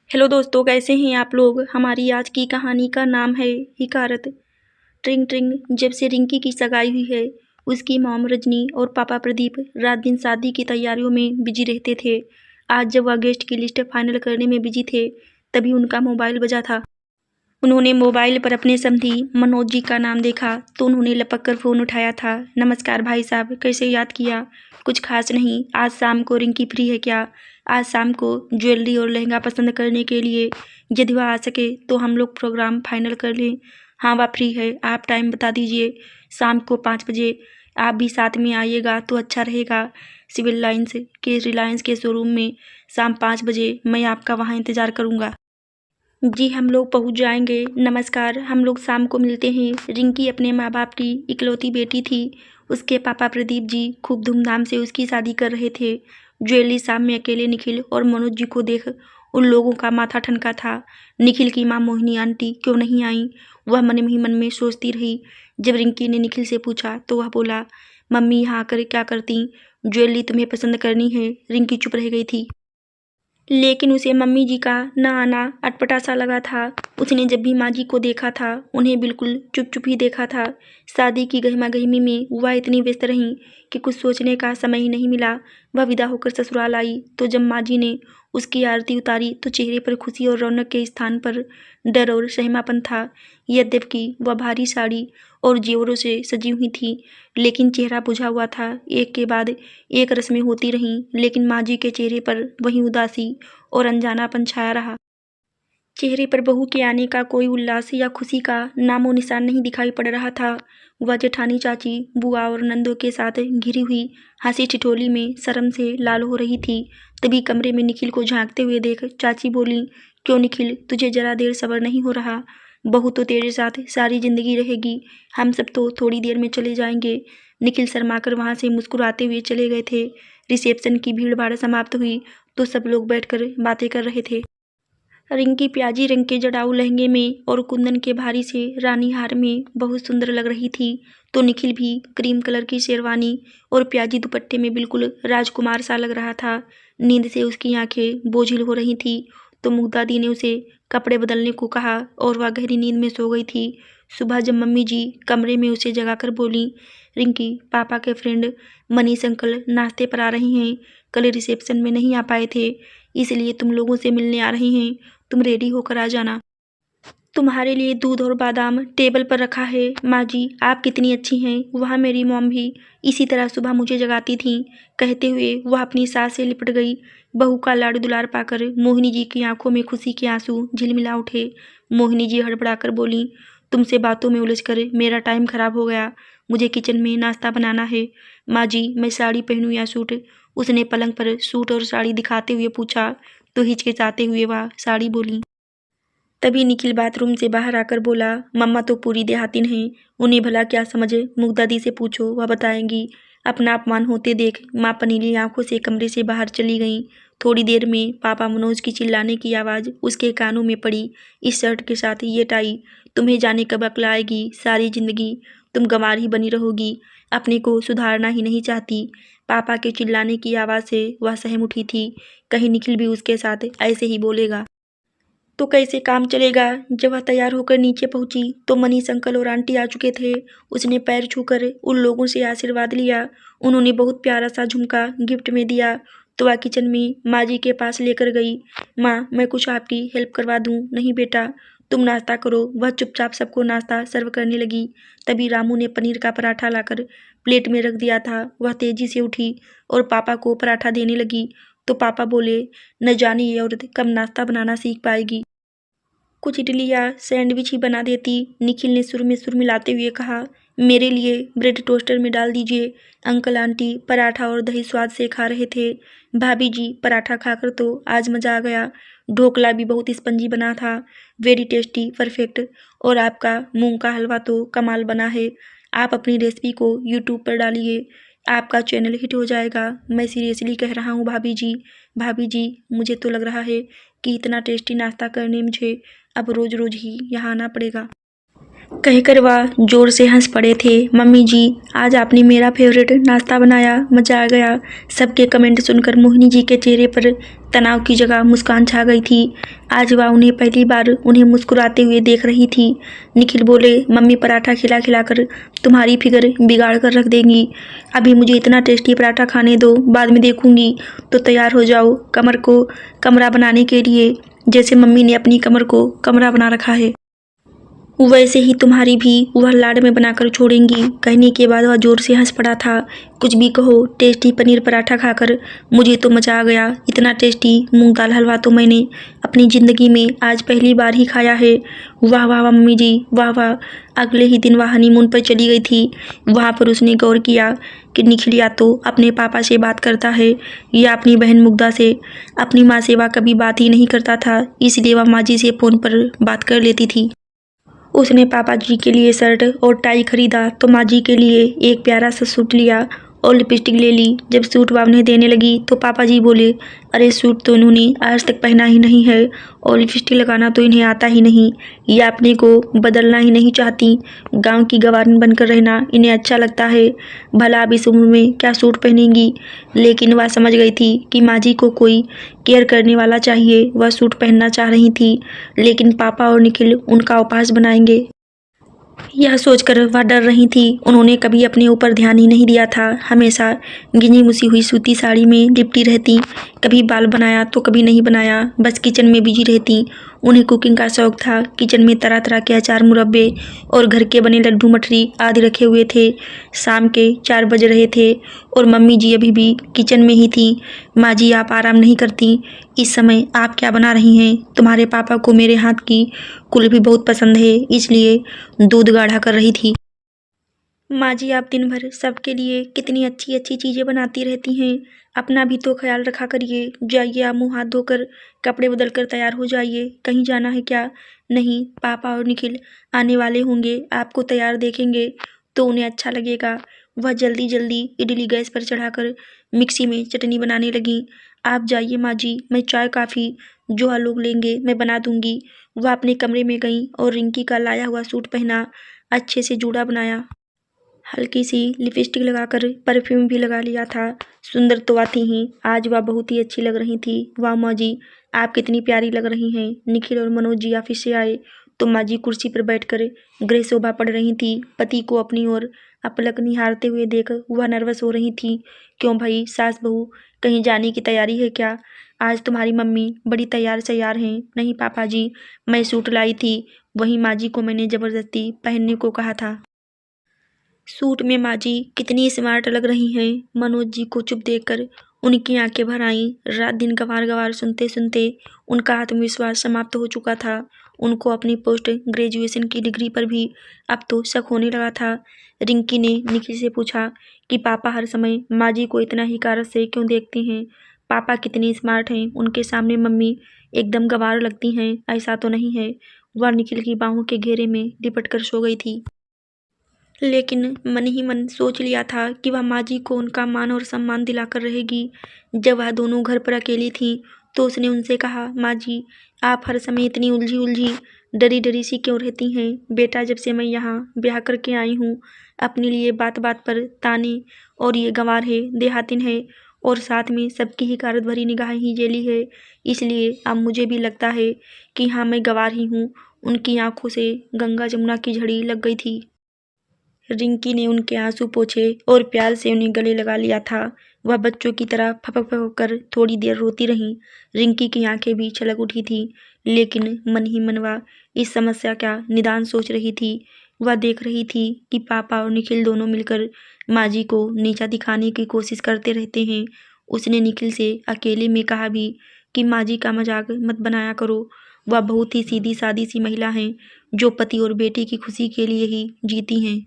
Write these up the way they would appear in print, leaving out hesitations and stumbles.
Hello दोस्तों, कैसे हैं आप लोग। हमारी आज की कहानी का नाम है हिकारत। ट्रिंग ट्रिंग। जब से रिंकी की सगाई हुई है, उसकी मॉम रजनी और पापा प्रदीप रात दिन शादी की तैयारियों में बिजी रहते थे। आज जब वह गेस्ट की लिस्ट फाइनल करने में बिजी थे, तभी उनका मोबाइल बजा था। उन्होंने मोबाइल पर अपने समधी मनोज जी का नाम देखा तो उन्होंने लपक कर फ़ोन उठाया था। नमस्कार भाई साहब, कैसे याद किया। कुछ खास नहीं, आज शाम को रिंकी फ्री है क्या। आज शाम को ज्वेलरी और लहंगा पसंद करने के लिए, यदि वह आ सके तो हम लोग प्रोग्राम फाइनल कर लें। हाँ, वह फ्री है, आप टाइम बता दीजिए। शाम को 5 बजे। आप भी साथ में आइएगा तो अच्छा रहेगा। सिविल लाइन्स के रिलायंस के शोरूम में शाम 5 बजे। मैं आपका वहाँ इंतज़ार करूँगा। जी, हम लोग पहुंच जाएंगे। नमस्कार, हम लोग शाम को मिलते हैं। रिंकी अपने माँ बाप की इकलौती बेटी थी। उसके पापा प्रदीप जी खूब धूमधाम से उसकी शादी कर रहे थे। ज्वेलरी शाम में अकेले निखिल और मनोज जी को देख उन लोगों का माथा ठनका था। निखिल की माँ मोहिनी आंटी क्यों नहीं आई, वह मन ही मन में सोचती रही। जब रिंकी ने निखिल से पूछा तो वह बोला, मम्मी यहाँ आकर क्या करती, ज्वेलरी तुम्हें पसंद करनी है। रिंकी चुप रह गई थी, लेकिन उसे मम्मी जी का न आना अटपटा सा लगा था। उसने जब भी माँ जी को देखा था, उन्हें बिल्कुल चुप चुप ही देखा था। शादी की गहमा-गहमी में वह इतनी व्यस्त रहीं कि कुछ सोचने का समय ही नहीं मिला। वह विदा होकर ससुराल आई तो जब माँ जी ने उसकी आरती उतारी तो चेहरे पर खुशी और रौनक के स्थान पर डर और सहमापन था। यद्यपि वह भारी साड़ी और जेवरों से सजी हुई थी, लेकिन चेहरा बुझा हुआ था। एक के बाद एक रस्में होती रहीं, लेकिन माँ जी के चेहरे पर वही उदासी और अनजानापन छाया रहा। चेहरे पर बहू के आने का कोई उल्लास या खुशी का नामो निशान नहीं दिखाई पड़ रहा था। वह जेठानी चाची, बुआ और नंदों के साथ घिरी हुई हंसी ठिठोली में शर्म से लाल हो रही थी। तभी कमरे में निखिल को झांकते हुए देख चाची बोली, क्यों निखिल, तुझे जरा देर सब्र नहीं हो रहा। बहू तो तेरे साथ सारी जिंदगी रहेगी, हम सब तो थोड़ी देर में चले जाएंगे। निखिल शर्माकर वहां से मुस्कुराते हुए चले गए थे। रिसेप्शन की भीड़ भाड़ समाप्त हुई तो सब लोग बैठकर बातें कर रहे थे। रिंकी प्याजी रंग के जड़ाऊ लहंगे में और कुंदन के भारी से रानी हार में बहुत सुंदर लग रही थी, तो निखिल भी क्रीम कलर की शेरवानी और प्याजी दुपट्टे में बिल्कुल राजकुमार सा लग रहा था। नींद से उसकी आंखें बोझिल हो रही थी तो मुग्धा दी ने उसे कपड़े बदलने को कहा और वह गहरी नींद में सो गई थी। सुबह जब मम्मी जी कमरे में उसे जगाकर बोली, रिंकी, पापा के फ्रेंड मनीष अंकल नाश्ते पर आ रहे हैं, कल रिसेप्शन में नहीं आ पाए थे, इसलिए तुम लोगों से मिलने आ रहे हैं, तुम रेडी होकर आ जाना। तुम्हारे लिए दूध और बादाम टेबल पर रखा है। माँ जी, आप कितनी अच्छी हैं। वहाँ मेरी मॉम भी इसी तरह सुबह मुझे जगाती थीं। कहते हुए वह अपनी सास से लिपट गई। बहू का लाड़ दुलार पाकर मोहिनी जी की आंखों में खुशी के आंसू झिलमिला उठे। मोहिनी जी हड़बड़ाकर बोली, तुमसे बातों में उलझकर मेरा टाइम खराब हो गया, मुझे किचन में नाश्ता बनाना है। माँ जी, मैं साड़ी पहनूं या सूट। उसने पलंग पर सूट और साड़ी दिखाते हुए पूछा तो हिचकिचाते हुए वह साड़ी बोली। तभी निखिल बाथरूम से बाहर आकर बोला, मम्मा तो पूरी देहातिन हैं, उन्हें भला क्या समझ, मुग्धा दी से पूछो, वह बताएंगी। अपना अपमान होते देख माँ पनीली आंखों से कमरे से बाहर चली गईं। थोड़ी देर में पापा मनोज की चिल्लाने की आवाज़ उसके कानों में पड़ी, इस शर्ट के साथ ये टाई, तुम्हें जाने कब अक्ल आएगी, सारी जिंदगी तुम गंवार ही बनी रहोगी, अपने को सुधारना ही नहीं चाहती। पापा के चिल्लाने की आवाज़ से वह सहम उठी थी, कहीं निखिल भी उसके साथ ऐसे ही बोलेगा तो कैसे काम चलेगा। जब वह तैयार होकर नीचे पहुंची तो मनीष अंकल और आंटी आ चुके थे। उसने पैर छूकर उन लोगों से आशीर्वाद लिया। उन्होंने बहुत प्यारा सा झुमका गिफ्ट में दिया तो वह किचन में माँ जी के पास लेकर गई। माँ, मैं कुछ आपकी हेल्प करवा दूँ। नहीं बेटा, तुम नाश्ता करो। वह चुपचाप सबको नाश्ता सर्व करने लगी। तभी रामू ने पनीर का पराठा लाकर प्लेट में रख दिया था। वह तेजी से उठी और पापा को पराठा देने लगी तो पापा बोले, न जाने ये औरत कब नाश्ता बनाना सीख पाएगी। कुछ इडली या सैंडविच ही बना देती। निखिल ने सुर में सुर मिलाते हुए कहा, मेरे लिए ब्रेड टोस्टर में डाल दीजिए। अंकल आंटी पराठा और दही स्वाद से खा रहे थे। भाभी जी, पराठा खाकर तो आज मज़ा आ गया। ढोकला भी बहुत स्पंजी बना था, वेरी टेस्टी, परफेक्ट। और आपका मूंग का हलवा तो कमाल बना है। आप अपनी रेसिपी को यूट्यूब पर डालिए, आपका चैनल हिट हो जाएगा। मैं सीरियसली कह रहा हूँ भाभी जी। भाभी जी, मुझे तो लग रहा है कि इतना टेस्टी नाश्ता करने मुझे अब रोज़ रोज़ ही यहाँ आना पड़ेगा। कहकर वह जोर से हंस पड़े थे। मम्मी जी, आज आपने मेरा फेवरेट नाश्ता बनाया, मज़ा आ गया। सबके कमेंट सुनकर मोहिनी जी के चेहरे पर तनाव की जगह मुस्कान छा गई थी। आज वह उन्हें पहली बार उन्हें मुस्कुराते हुए देख रही थी। निखिल बोले, मम्मी पराठा खिला खिला कर तुम्हारी फिगर बिगाड़ कर रख देंगी। अभी मुझे इतना टेस्टी पराठा खाने दो, बाद में देखूंगी। तो तैयार हो जाओ कमर को कमरा बनाने के लिए, जैसे मम्मी ने अपनी कमर को कमरा बना रखा है, वैसे ही तुम्हारी भी वह लाड़ में बनाकर छोड़ेंगी। कहने के बाद वह जोर से हंस पड़ा था। कुछ भी कहो, टेस्टी पनीर पराठा खाकर मुझे तो मजा आ गया। इतना टेस्टी मूंग दाल हलवा तो मैंने अपनी ज़िंदगी में आज पहली बार ही खाया है। वाह वाह वाह मम्मी जी, वाह वाह। अगले ही दिन वह हनीमून पर चली गई थी। वहाँ पर उसने गौर किया कि निखिल या तो अपने पापा से बात करता है या अपनी बहन मुग्धा से। अपनी माँ से वह कभी बात ही नहीं करता था, इसलिए वह माँ जी से फ़ोन पर बात कर लेती थी। उसने पापा जी के लिए शर्ट और टाई खरीदा तो माँ जी के लिए एक प्यारा सा सूट लिया और लिपस्टिक ले ली। जब सूट वह उन्हें देने लगी तो पापा जी बोले, अरे सूट तो इन्होंने आज तक पहना ही नहीं है और लिपस्टिक लगाना तो इन्हें आता ही नहीं, या अपने को बदलना ही नहीं चाहती। गांव की गवारन बनकर रहना इन्हें अच्छा लगता है। भला अब इस उम्र में क्या सूट पहनेंगी। लेकिन वह समझ गई थी कि माँ जी को कोई केयर करने वाला चाहिए। वह सूट पहनना चाह रही थी, लेकिन पापा और निखिल उनका उपहास बनाएंगे, यह सोचकर वह डर रही थी। उन्होंने कभी अपने ऊपर ध्यान ही नहीं दिया था। हमेशा गिनी मुसी हुई सूती साड़ी में लिपटी रहती, कभी बाल बनाया तो कभी नहीं बनाया, बस किचन में बिजी रहती। उन्हें कुकिंग का शौक था। किचन में तरह तरह के अचार, मुरब्बे और घर के बने लड्डू मठरी आदि रखे हुए थे। शाम के 4 बज रहे थे और मम्मी जी अभी भी किचन में ही थी। माँ जी, आप आराम नहीं करती? इस समय आप क्या बना रही हैं? तुम्हारे पापा को मेरे हाथ की कुल्फी बहुत पसंद है, इसलिए दूध गाढ़ा कर रही थी। माँ जी, आप दिन भर सबके लिए कितनी अच्छी अच्छी चीज़ें बनाती रहती हैं, अपना भी तो ख्याल रखा करिए। जाइए आप मुँह हाथ धोकर कपड़े बदल कर तैयार हो जाइए। कहीं जाना है क्या? नहीं, पापा और निखिल आने वाले होंगे, आपको तैयार देखेंगे तो उन्हें अच्छा लगेगा। वह जल्दी जल्दी इडली गैस पर चढ़ाकर मिक्सी में चटनी बनाने लगी। आप जाइए माँ जी, मैं चाय काफ़ी जो आप लोग लेंगे मैं बना दूंगी। वह अपने कमरे में गई और रिंकी का लाया हुआ सूट पहना, अच्छे से जूड़ा बनाया, हल्की सी लिपस्टिक लगाकर परफ्यूम भी लगा लिया था। सुंदर तो आती ही, आज वह बहुत ही अच्छी लग रही थी। वाह माँ जी, आप कितनी प्यारी लग रही हैं। निखिल और मनोज जी ऑफिस से आए तो माँ जी कुर्सी पर बैठकर गृह शोभा पढ़ रही थी। पति को अपनी ओर अपलक निहारते हुए देख वह नर्वस हो रही थी। क्यों भाई, सास बहू कहीं जाने की तैयारी है क्या? आज तुम्हारी मम्मी बड़ी तैयार सैयार हैं। नहीं पापा जी, मैं सूट लाई थी, वही माँ जी को मैंने ज़बरदस्ती पहनने को कहा था। सूट में माँ जी कितनी स्मार्ट लग रही हैं। मनोज जी को चुप देखकर उनकी आंखें भर आईं। रात दिन गंवार गंवार सुनते सुनते उनका आत्मविश्वास समाप्त हो चुका था। उनको अपनी पोस्ट ग्रेजुएशन की डिग्री पर भी अब तो शक होने लगा था। रिंकी ने निखिल से पूछा कि पापा हर समय माँ जी को इतना हिकारत से क्यों देखते हैं? पापा कितनी स्मार्ट हैं, उनके सामने मम्मी एकदम गंवार लगती हैं। ऐसा तो नहीं है। वह निखिल की बाहों के घेरे में लिपट कर सो गई थी, लेकिन मन ही मन सोच लिया था कि वह माँ जी को उनका मान और सम्मान दिलाकर रहेगी। जब वह दोनों घर पर अकेली थीं तो उसने उनसे कहा, माँ जी, आप हर समय इतनी उलझी उलझी डरी डरी सी क्यों रहती हैं? बेटा, जब से मैं यहाँ ब्याह करके आई हूँ, अपने लिए बात बात पर ताने और ये गंवार है, देहातिन है और साथ में सबकी हिकारत भरी निगाहें ही झेली है। इसलिए अब मुझे भी लगता है कि हाँ, मैं गंवार ही हूँ। उनकी आंखों से गंगा जमुना की झड़ी लग गई थी। रिंकी ने उनके आंसू पोंछे और प्यार से उन्हें गले लगा लिया था। वह बच्चों की तरह फपक फपक कर थोड़ी देर रोती रही। रिंकी की आंखें भी छलक उठी थी, लेकिन मन ही मन वह इस समस्या का निदान सोच रही थी। वह देख रही थी कि पापा और निखिल दोनों मिलकर माँ जी को नीचा दिखाने की कोशिश करते रहते हैं। उसने निखिल से अकेले में कहा भी कि माँ जी का मजाक मत बनाया करो। वह बहुत ही सीधी सादी सी महिला हैं, जो पति और बेटी की खुशी के लिए ही जीती हैं।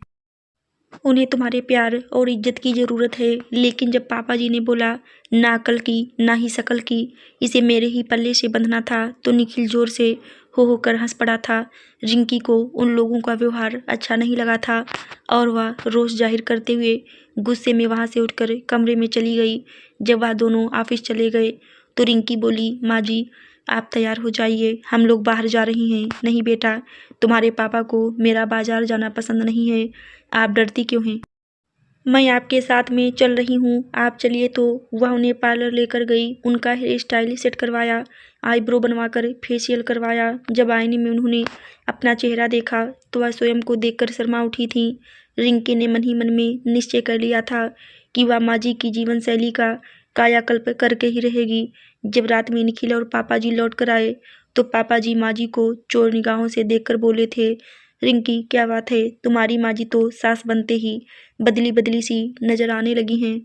उन्हें तुम्हारे प्यार और इज्जत की ज़रूरत है। लेकिन जब पापा जी ने बोला ना अकल की ना ही शकल की, इसे मेरे ही पल्ले से बंधना था, तो निखिल जोर से हो कर हंस पड़ा था। रिंकी को उन लोगों का व्यवहार अच्छा नहीं लगा था और वह रोष जाहिर करते हुए गुस्से में वहाँ से उठकर कमरे में चली गई। जब वह दोनों ऑफिस चले गए तो रिंकी बोली, माँ जी, आप तैयार हो जाइए, हम लोग बाहर जा रही हैं। नहीं बेटा, तुम्हारे पापा को मेरा बाजार जाना पसंद नहीं है। आप डरती क्यों हैं? मैं आपके साथ में चल रही हूँ, आप चलिए। तो वह उन्हें पार्लर लेकर गई, उनका हेयर स्टाइल सेट करवाया, आईब्रो बनवाकर फेशियल करवाया। जब आईने में उन्होंने अपना चेहरा देखा तो वह स्वयं को देखकर शर्मा उठी थी। रिंकी ने मन ही मन में निश्चय कर लिया था कि वह माँ जी की जीवन शैली का कायाकल्प करके ही रहेगी। जब रात में निखिल और पापा जी लौट कर आए तो पापा जी माँ जी को चोर निगाहों से देखकर बोले थे, रिंकी क्या बात है, तुम्हारी माँ जी तो सास बनते ही बदली बदली सी नजर आने लगी हैं।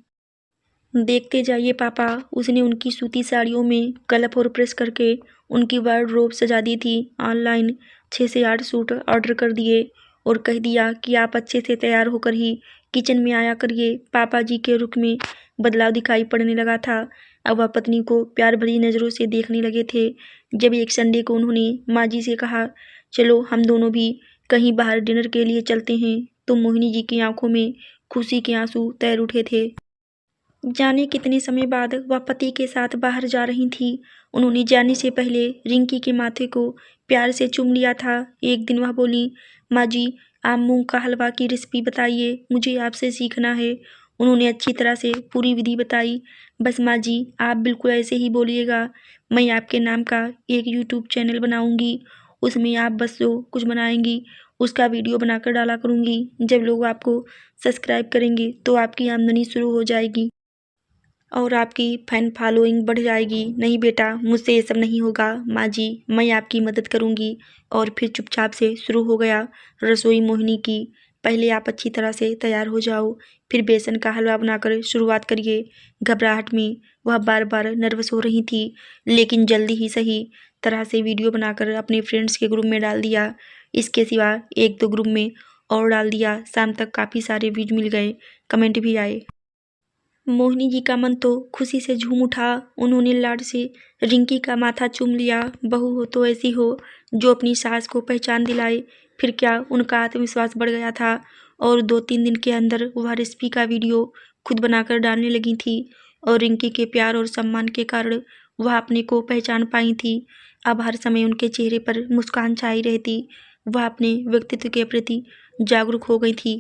देखते जाइए पापा। उसने उनकी सूती साड़ियों में कलप और प्रेस करके उनकी वार्डरोब सजा दी थी। ऑनलाइन 6 से 8 सूट ऑर्डर कर दिए और कह दिया कि आप अच्छे से तैयार होकर ही किचन में आया करिए। पापा जी के रुख में बदलाव दिखाई पड़ने लगा था। अब वह पत्नी को प्यार भरी नज़रों से देखने लगे थे। जब एक संडे को उन्होंने माँ जी से कहा, चलो हम दोनों भी कहीं बाहर डिनर के लिए चलते हैं, तो मोहिनी जी की आंखों में खुशी के आंसू तैर उठे थे। जाने कितने समय बाद वह पति के साथ बाहर जा रही थी। उन्होंने जाने से पहले रिंकी के माथे को प्यार से चूम लिया था। एक दिन वह बोली, माँ जी आप मूंग का हलवा की रेसिपी बताइए, मुझे आपसे सीखना है। उन्होंने अच्छी तरह से पूरी विधि बताई। बस माँ जी आप बिल्कुल ऐसे ही बोलिएगा। मैं आपके नाम का एक यूट्यूब चैनल बनाऊंगी, उसमें आप बस जो कुछ बनाएंगी उसका वीडियो बनाकर डाला करूंगी। जब लोग आपको सब्सक्राइब करेंगे तो आपकी आमदनी शुरू हो जाएगी और आपकी फैन फॉलोइंग बढ़ जाएगी। नहीं बेटा, मुझसे ये सब नहीं होगा। माँ जी मैं आपकी मदद करूँगी। और फिर चुपचाप से शुरू हो गया रसोई मोहिनी की। पहले आप अच्छी तरह से तैयार हो जाओ, फिर बेसन का हलवा बनाकर शुरुआत करिए। घबराहट में वह बार बार नर्वस हो रही थी, लेकिन जल्दी ही सही तरह से वीडियो बनाकर अपने फ्रेंड्स के ग्रुप में डाल दिया। इसके सिवा 1-2 ग्रुप में और डाल दिया। शाम तक काफ़ी सारे व्यूज मिल गए, कमेंट भी आए। मोहिनी जी का मन तो खुशी से झूम उठा। उन्होंने लाड से रिंकी का माथा चूम लिया। बहू हो तो ऐसी हो जो अपनी सास को पहचान दिलाए। फिर क्या उनका आत्मविश्वास बढ़ गया था और 2-3 दिन के अंदर वह रेसिपी का वीडियो खुद बनाकर डालने लगी थी। और रिंकी के प्यार और सम्मान के कारण वह अपने को पहचान पाई थी। अब हर समय उनके चेहरे पर मुस्कान छाई रहती। वह अपने व्यक्तित्व के प्रति जागरूक हो गई थी।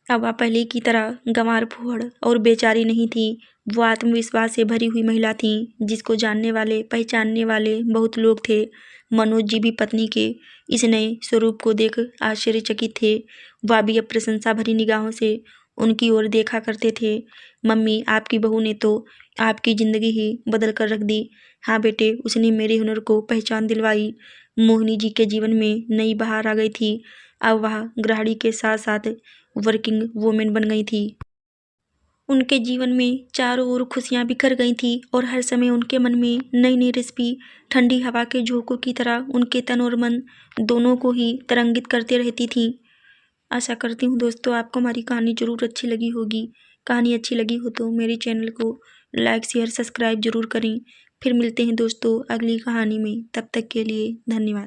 अब वह पहले की तरह गंवार फूहड़ और बेचारी नहीं थी। वो आत्मविश्वास से भरी हुई महिला थी, जिसको जानने वाले पहचानने वाले बहुत लोग थे। मनोज जी भी पत्नी के इस नए स्वरूप को देख आश्चर्यचकित थे। वह भी अब प्रशंसा भरी निगाहों से उनकी ओर देखा करते थे। मम्मी आपकी बहू ने तो आपकी ज़िंदगी ही बदल कर रख दी। हाँ बेटे, उसने मेरे हुनर को पहचान दिलवाई। मोहिनी जी के जीवन में नई बहार आ गई थी। अब वह गृहिणी के साथ साथ वर्किंग वुमेन बन गई थी। उनके जीवन में चारों ओर खुशियां बिखर गई थी और हर समय उनके मन में नई नई रेसिपी ठंडी हवा के झोंकों की तरह उनके तन और मन दोनों को ही तरंगित करते रहती थी। आशा करती हूँ दोस्तों आपको हमारी कहानी ज़रूर अच्छी लगी होगी। कहानी अच्छी लगी हो तो मेरे चैनल को लाइक शेयर सब्सक्राइब ज़रूर करें। फिर मिलते हैं दोस्तों अगली कहानी में। तब तक के लिए धन्यवाद।